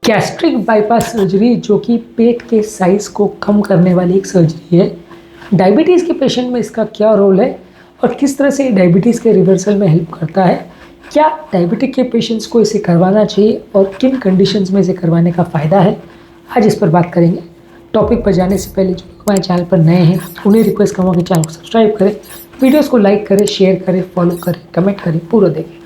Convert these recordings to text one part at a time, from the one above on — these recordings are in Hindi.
गैस्ट्रिक बाईपास सर्जरी जो कि पेट के साइज़ को कम करने वाली एक सर्जरी है। डायबिटीज़ के पेशेंट में इसका क्या रोल है और किस तरह से डायबिटीज़ के रिवर्सल में हेल्प करता है? क्या डायबिटिक के पेशेंट्स को इसे करवाना चाहिए और किन कंडीशंस में इसे करवाने का फ़ायदा है? आज इस पर बात करेंगे। टॉपिक पर जाने से पहले जो लोग हमारे चैनल पर नए हैं उन्हें रिक्वेस्ट करूँगा कि चैनल को सब्सक्राइब करें, वीडियोज़ को लाइक करें, शेयर करें, फॉलो करें, कमेंट करें, पूरा देखें।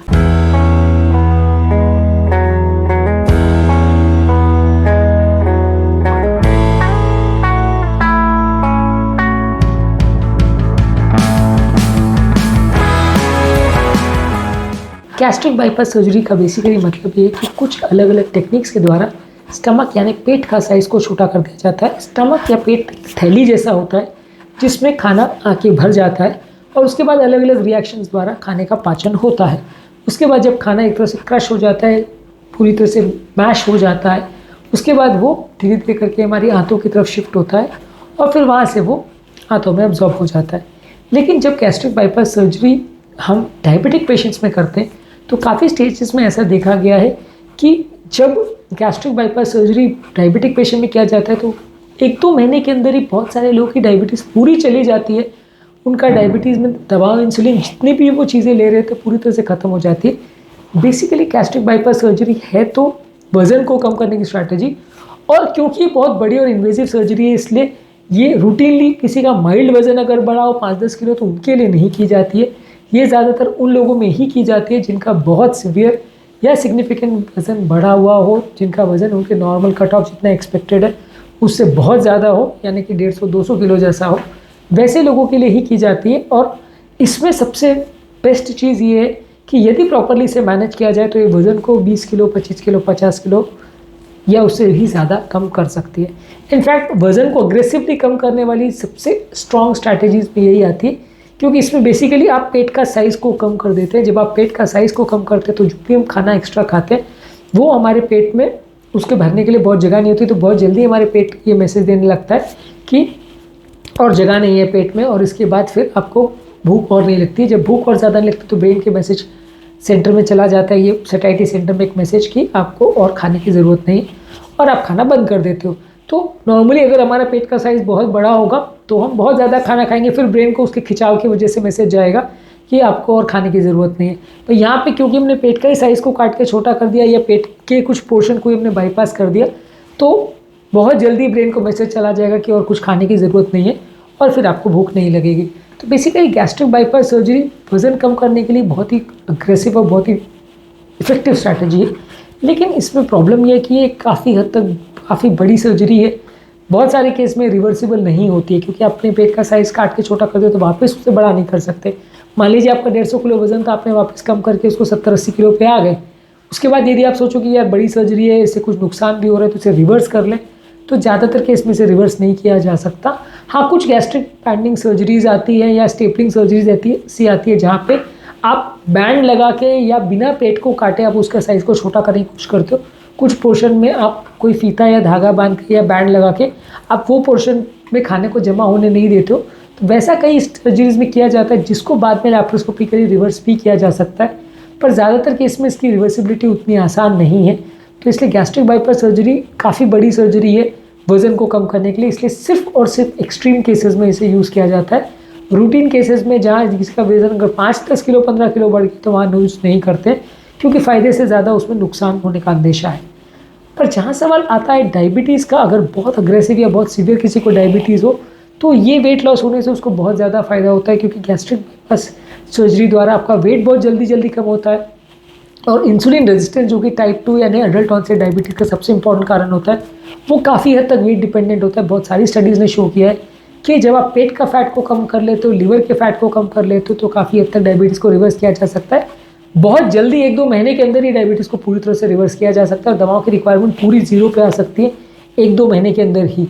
गैस्ट्रिक बाईपास सर्जरी का बेसिकली मतलब ये है कि कुछ अलग अलग टेक्निक्स के द्वारा स्टमक यानी पेट का साइज़ को छोटा कर दिया जाता है। स्टमक या पेट थैली जैसा होता है जिसमें खाना आके भर जाता है और उसके बाद अलग अलग रिएक्शंस द्वारा खाने का पाचन होता है। उसके बाद जब खाना एक तरह से क्रश हो जाता है, पूरी तरह से मैश हो जाता है, उसके बाद वो धीरे धीरे करके हमारी आंतों की तरफ शिफ्ट होता है और फिर वहाँ से वो आंतों में अब्जॉर्ब हो जाता है। लेकिन जब गैस्ट्रिक बाईपास सर्जरी हम डायबिटिक पेशेंट्स में करते हैं तो काफ़ी स्टेजेस में ऐसा देखा गया है कि जब gastric bypass surgery diabetic patient में किया जाता है तो 1-2 महीने के अंदर ही बहुत सारे लोगों की डायबिटीज़ पूरी चली जाती है। उनका डायबिटीज़ में दवा, इंसुलिन जितनी भी वो चीज़ें ले रहे थे पूरी तरह से ख़त्म हो जाती है। बेसिकली गैस्ट्रिक बाईपास सर्जरी है तो वज़न को कम करने की स्ट्रैटेजी, और क्योंकि ये बहुत बड़ी और इन्वेजिव सर्जरी है इसलिए ये रूटीनली किसी का माइल्ड वज़न अगर बढ़ा हो 5-10 किलो तो उनके लिए नहीं की जाती है। ये ज़्यादातर उन लोगों में ही की जाती है जिनका बहुत सीवियर या सिग्निफिकेंट वज़न बढ़ा हुआ हो, जिनका वज़न उनके नॉर्मल कट ऑफ जितना एक्सपेक्टेड है उससे बहुत ज़्यादा हो, यानी कि 150-200 किलो जैसा हो, वैसे लोगों के लिए ही की जाती है। और इसमें सबसे बेस्ट चीज़ ये है कि यदि प्रॉपरली इसे मैनेज किया जाए तो ये वज़न को 20 किलो, 25 किलो, 50 किलो या उससे भी ज़्यादा कम कर सकती है। इनफैक्ट वज़न को अग्रेसिवली कम करने वाली सबसे स्ट्रॉन्ग स्ट्रैटेजीज में यही आती है, क्योंकि इसमें बेसिकली आप पेट का साइज़ को कम कर देते हैं। जब आप पेट का साइज़ को कम करते हैं तो जो भी हम खाना एक्स्ट्रा खाते हैं वो हमारे पेट में उसके भरने के लिए बहुत जगह नहीं होती, तो बहुत जल्दी हमारे पेट ये मैसेज देने लगता है कि और जगह नहीं है पेट में, और इसके बाद फिर आपको भूख और नहीं लगती। जब भूख और ज़्यादा नहीं लगती तो ब्रेन के मैसेज सेंटर में चला जाता है, ये सैटिस्फैक्टरी सेंटर में एक मैसेज कि आपको और खाने की ज़रूरत नहीं और आप खाना बंद कर देते हो। तो नॉर्मली अगर हमारा पेट का साइज़ बहुत बड़ा होगा तो हम बहुत ज़्यादा खाना खाएंगे, फिर ब्रेन को उसके खिंचाव की वजह से मैसेज जाएगा कि आपको और खाने की ज़रूरत नहीं है। तो यहाँ पे क्योंकि हमने पेट का ही साइज़ को काट के छोटा कर दिया या पेट के कुछ पोर्शन को ही हमने बाईपास कर दिया तो बहुत जल्दी ब्रेन को मैसेज चला जाएगा कि और कुछ खाने की ज़रूरत नहीं है और फिर आपको भूख नहीं लगेगी। तो बेसिकली गैस्ट्रिक बाईपास सर्जरी वज़न कम करने के लिए बहुत ही अग्रेसिव और बहुत ही इफेक्टिव स्ट्रैटेजी है। लेकिन इसमें प्रॉब्लम यह है कि ये काफ़ी हद तक काफ़ी बड़ी सर्जरी है। बहुत सारे केस में रिवर्सिबल नहीं होती है, क्योंकि आपने पेट का साइज़ काट के छोटा कर दिया तो वापस उससे बड़ा नहीं कर सकते। मान लीजिए आपका 150 किलो वज़न था, आपने वापस कम करके उसको 70-80 किलो पे आ गए। उसके बाद यदि आप सोचो कि यार बड़ी सर्जरी है, इससे कुछ नुकसान भी हो रहा है तो इसे रिवर्स कर लें, तो ज़्यादातर केस में इसे रिवर्स नहीं किया जा सकता। हाँ, कुछ गैस्ट्रिक पैडिंग सर्जरीज आती है या स्टेपलिंग सर्जरीज आती है जहाँ पे आप बैंड लगा के या बिना पेट को काटे आप उसका साइज़ को छोटा करने की कोशिश करते हो। कुछ पोर्शन में आप कोई फीता या धागा बांध के या बैंड लगा के आप वो पोर्शन में खाने को जमा होने नहीं देते हो। तो वैसा कई सर्जरीज में किया जाता है जिसको बाद में लैप्रोस्कोपिकली रिवर्स भी किया जा सकता है, पर ज़्यादातर केस में इसकी रिवर्सिबिलिटी उतनी आसान नहीं है। तो इसलिए गैस्ट्रिक बाईपास सर्जरी काफ़ी बड़ी सर्जरी है वज़न को कम करने के लिए, इसलिए सिर्फ और सिर्फ एक्सट्रीम केसेस में इसे यूज़ किया जाता है। रूटीन केसेस में जहाँ जिसका वज़न अगर 5-10 किलो 15 किलो बढ़ गया तो वहाँ यूज़ नहीं करते, क्योंकि फ़ायदे से ज़्यादा उसमें नुकसान होने का अंदेशा है। पर जहाँ सवाल आता है डायबिटीज़ का, अगर बहुत अग्रेसिव या बहुत सीवियर किसी को डायबिटीज़ हो तो ये वेट लॉस होने से उसको बहुत ज़्यादा फ़ायदा होता है, क्योंकि गैस्ट्रिक बाईपास सर्जरी द्वारा आपका वेट बहुत जल्दी कम होता है। और इंसुलिन रेजिस्टेंस जो कि टाइप 2 यानी एडल्ट ऑनसेट डायबिटीज़ का सबसे इंपॉर्टेंट कारण होता है, वो काफ़ी हद तक वेट डिपेंडेंट होता है। बहुत सारी स्टडीज़ ने शो किया है कि जब आप पेट का फैट को कम कर लेते हो, लिवर के फैट को कम कर लेते हो, तो काफ़ी हद तक डायबिटीज़ को रिवर्स किया जा सकता है। बहुत जल्दी 1-2 महीने के अंदर ही डायबिटीज़ को पूरी तरह से रिवर्स किया जा सकता है और दवाओं की रिक्वायरमेंट पूरी 0 पे आ सकती है 1-2 महीने के अंदर ही।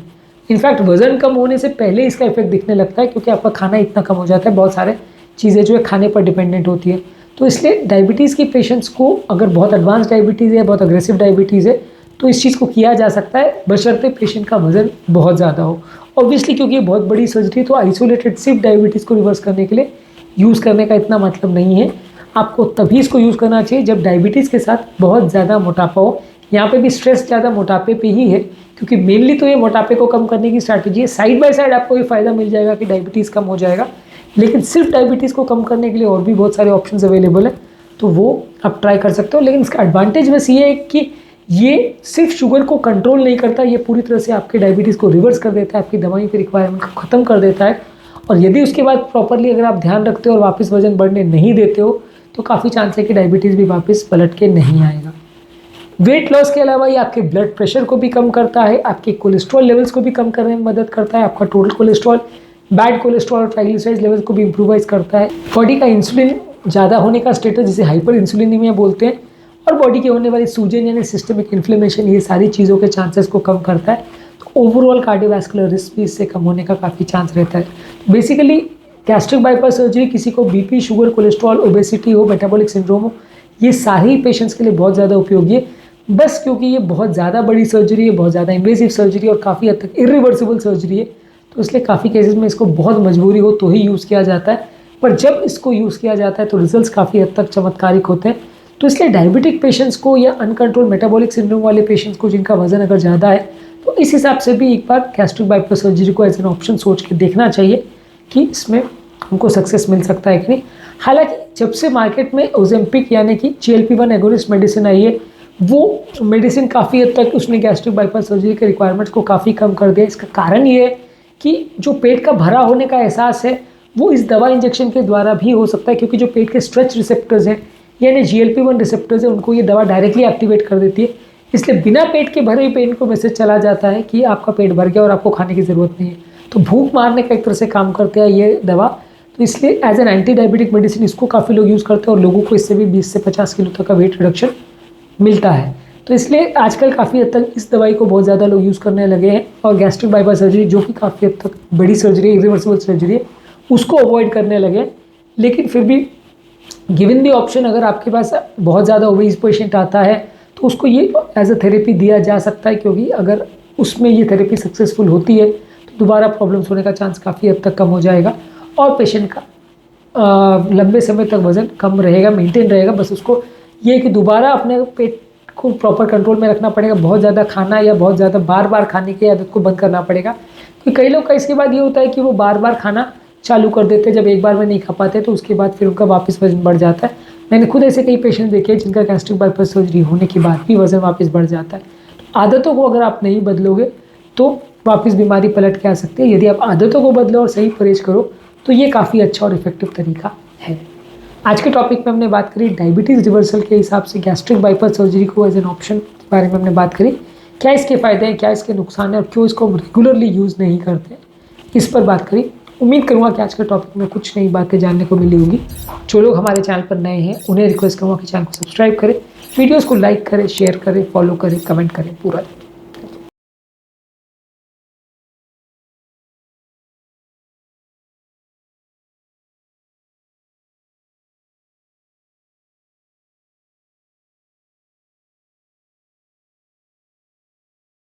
इनफैक्ट वज़न कम होने से पहले इसका इफेक्ट दिखने लगता है, क्योंकि आपका खाना इतना कम हो जाता है, बहुत सारे चीज़ें जो है खाने पर डिपेंडेंट होती है। तो इसलिए डायबिटीज़ के पेशेंट्स को अगर बहुत एडवांस डायबिटीज़ है, बहुत अग्रेसिव डायबिटीज़ है, तो इस चीज़ को किया जा सकता है, बशर्ते पेशेंट का वज़न बहुत ज़्यादा हो। ऑब्वियसली क्योंकि ये बहुत बड़ी सर्जरी तो आइसोलेटेड सिर्फ डायबिटीज़ को रिवर्स करने के लिए यूज़ करने का इतना मतलब नहीं है। आपको तभी इसको यूज़ करना चाहिए जब डायबिटीज़ के साथ बहुत ज़्यादा मोटापा हो, यहाँ पे भी स्ट्रेस ज़्यादा मोटापे पे ही है, क्योंकि मेनली तो ये मोटापे को कम करने की स्ट्रैटेजी है। साइड बाय साइड आपको ये फ़ायदा मिल जाएगा कि डायबिटीज़ कम हो जाएगा, लेकिन सिर्फ डायबिटीज़ को कम करने के लिए और भी बहुत सारे ऑप्शंस अवेलेबल है, तो वो आप ट्राई कर सकते हो। लेकिन इसका एडवांटेज बस ये है कि ये सिर्फ शुगर को कंट्रोल नहीं करता, ये पूरी तरह से आपके डायबिटीज़ को रिवर्स कर देता है, आपकी दवाई की रिक्वायरमेंट को ख़त्म कर देता है। और यदि उसके बाद प्रॉपरली अगर आप ध्यान रखते हो और वापस वजन बढ़ने नहीं देते हो, तो काफ़ी चांस है कि डायबिटीज़ भी वापस पलट के नहीं आएगा। वेट लॉस के अलावा ये आपके ब्लड प्रेशर को भी कम करता है, आपके कोलेस्ट्रॉल लेवल्स को भी कम करने में मदद करता है, आपका टोटल कोलेस्ट्रॉल, बैड कोलेस्ट्रॉल और ट्राइग्लिसराइड्स लेवल्स को भी इम्प्रूवाइज करता है। बॉडी का इंसुलिन ज़्यादा होने का स्टेटस, जिसे हाइपर इंसुलिनीमिया बोलते हैं, और बॉडी के होने वाली सूजन यानी सिस्टमिक इन्फ्लेमेशन, ये सारी चीज़ों के चांसेस को कम करता है। तो ओवरऑल कार्डियोवैस्कुलर रिस्क भी इससे कम होने का काफ़ी चांस रहता है। बेसिकली गैस्ट्रिक बाईपास सर्जरी किसी को बीपी, शुगर, कोलेस्ट्रॉल, ओबेसिटी हो, मेटाबॉलिक सिंड्रोम हो, ये सारे ही पेशेंट्स के लिए बहुत ज़्यादा उपयोगी है। बस क्योंकि ये बहुत ज़्यादा बड़ी सर्जरी है, बहुत ज़्यादा इन्वेसिव सर्जरी और काफ़ी हद तक इरिवर्सिबल सर्जरी है, तो इसलिए काफ़ी केसेस में इसको बहुत मजबूरी हो तो ही यूज़ किया जाता है। पर जब इसको यूज़ किया जाता है तो रिजल्ट्स काफ़ी हद तक चमत्कारिक होते हैं। तो इसलिए डायबिटिक पेशेंट्स को या अनकंट्रोल मेटाबॉलिक सिंड्रोम वाले पेशेंट्स को, जिनका वजन अगर ज़्यादा है, तो इस हिसाब से भी एक बार गैस्ट्रिक बाईपास सर्जरी को एज एन ऑप्शन सोच के देखना चाहिए कि इसमें हमको सक्सेस मिल सकता है कि नहीं। हालांकि जब से मार्केट में ओजेम्पिक यानी कि GLP-1 एगोनिस्ट मेडिसिन आई है, वो मेडिसिन काफ़ी हद तक उसने गैस्ट्रिक बाईपास सर्जरी के रिक्वायरमेंट्स को काफ़ी कम कर दिया। इसका कारण ये है कि जो पेट का भरा होने का एहसास है वो इस दवा इंजेक्शन के द्वारा भी हो सकता है, क्योंकि जो पेट के स्ट्रेच रिसेप्टर्स हैं यानी GLP-1 रिसेप्टर्स हैं, उनको ये दवा डायरेक्टली एक्टिवेट कर देती है। इसलिए बिना पेट के भरे हुए पेट को मैसेज चला जाता है कि आपका पेट भर गया और आपको खाने की ज़रूरत नहीं है। तो भूख मारने का एक तरह से काम करते हैं ये दवा। तो इसलिए as an anti diabetic medicine इसको काफ़ी लोग यूज़ करते हैं और लोगों को इससे भी 20 से 50 किलो तक का वेट रिडक्शन मिलता है। तो इसलिए आजकल काफ़ी हद तक इस दवाई को बहुत ज़्यादा लोग यूज़ करने लगे हैं, और गैस्ट्रिक बाईपास सर्जरी, जो कि काफ़ी हद तक बड़ी सर्जरी है, इरिवर्सिबल सर्जरी है, उसको अवॉइड करने लगे। लेकिन फिर भी गिवन दी ऑप्शन, अगर आपके पास बहुत ज़्यादा ओबेस पेशेंट आता है तो उसको ये एज अ थेरेपी दिया जा सकता है, क्योंकि अगर उसमें ये थेरेपी सक्सेसफुल होती है तो दोबारा प्रॉब्लम्स होने का चांस काफ़ी हद तक कम हो जाएगा और पेशेंट का लंबे समय तक वज़न कम रहेगा, मेंटेन रहेगा। बस उसको ये है कि दोबारा अपने पेट को प्रॉपर कंट्रोल में रखना पड़ेगा, बहुत ज़्यादा खाना या बहुत ज़्यादा बार बार खाने की आदत को बंद करना पड़ेगा। क्योंकि कई लोग का इसके बाद ये होता है कि वो बार बार खाना चालू कर देते हैं, जब एक बार में नहीं खा पाते तो उसके बाद फिर उनका वापस वजन बढ़ जाता है। मैंने खुद ऐसे कई पेशेंट देखे हैं जिनका गैस्ट्रिक बाईपास सर्जरी होने के बाद भी वजन वापस बढ़ जाता है। आदतों को अगर आप नहीं बदलोगे तो वापस बीमारी पलट के आ सकती है। यदि आप आदतों को बदलो और सही परहेज करो तो ये काफ़ी अच्छा और इफेक्टिव तरीका है। आज के टॉपिक में हमने बात करी डायबिटीज़ रिवर्सल के हिसाब से गैस्ट्रिक बाईपास सर्जरी को एज एन ऑप्शन के बारे में हमने बात करी। क्या इसके फ़ायदे हैं, क्या इसके नुकसान हैं और क्यों इसको हम रेगुलरली यूज़ नहीं करते, इस पर बात करी। उम्मीद करूँगा कि आज के टॉपिक में कुछ नई बातें जानने को मिली होगी। जो लोग हमारे चैनल पर नए हैं उन्हें रिक्वेस्ट करूँगा कि चैनल को सब्सक्राइब करें, वीडियोज़ को लाइक करें, शेयर करें, फॉलो करें, कमेंट करें, पूरा